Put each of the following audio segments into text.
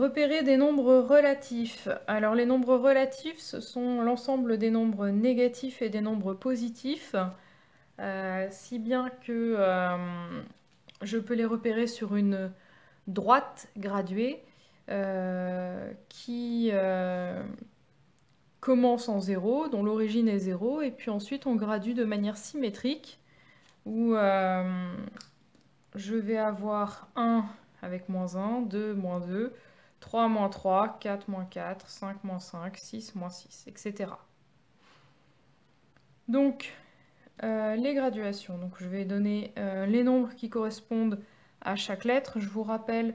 Repérer des nombres relatifs. Alors les nombres relatifs, ce sont l'ensemble des nombres négatifs et des nombres positifs, si bien que je peux les repérer sur une droite graduée qui commence en 0, dont l'origine est 0, et puis ensuite on gradue de manière symétrique, où je vais avoir 1 avec moins 1, 2, moins 2, 3, moins 3, 4, moins 4, 5, moins 5, 6, moins 6, etc. Donc, les graduations. Donc, je vais donner les nombres qui correspondent à chaque lettre. Je vous rappelle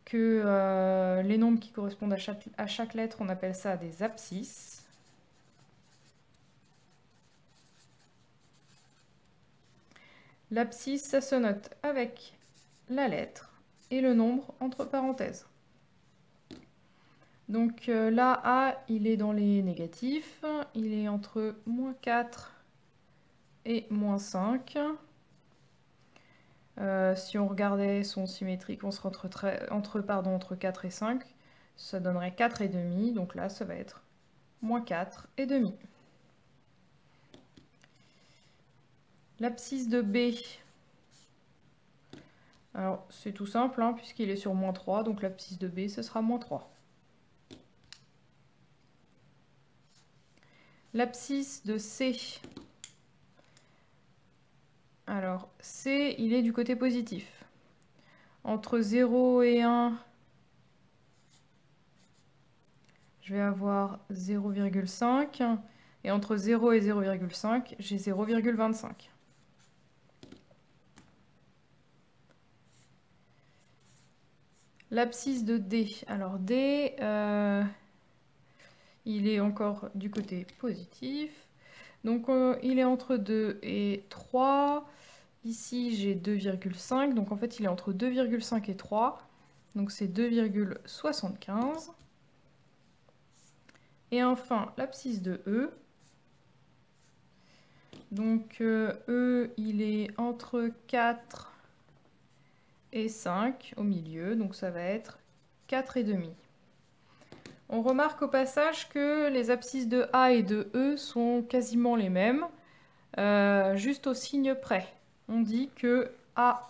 que les nombres qui correspondent à chaque lettre, on appelle ça des abscisses. L'abscisse, ça se note avec la lettre et le nombre entre parenthèses. Donc là, A, il est dans les négatifs, il est entre moins 4 et moins 5. Si on regardait son symétrique, on serait entre 4 et 5, ça donnerait 4 et demi, donc là, ça va être moins 4 et demi. L'abscisse de B, alors c'est tout simple, hein, puisqu'il est sur moins 3, donc l'abscisse de B, ce sera moins 3. L'abscisse de C, alors C, il est du côté positif. Entre 0 et 1, je vais avoir 0,5. Et entre 0 et 0,5, j'ai 0,25. L'abscisse de D. Alors D, il est encore du côté positif. Donc il est entre 2 et 3. Ici, j'ai 2,5. Donc en fait, il est entre 2,5 et 3. Donc c'est 2,75. Et enfin, l'abscisse de E. Donc E, il est entre 4 et 5 au milieu. Donc ça va être 4,5. On remarque au passage que les abscisses de A et de E sont quasiment les mêmes, juste au signe près. On dit que A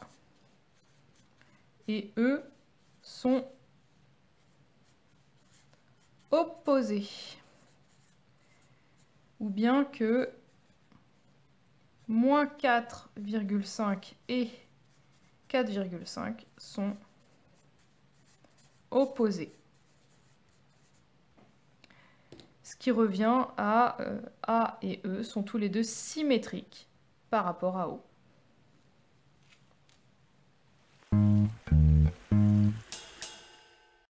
et E sont opposés. Ou bien que moins 4,5 et 4,5 sont opposés. Ce qui revient à A et E sont tous les deux symétriques par rapport à O.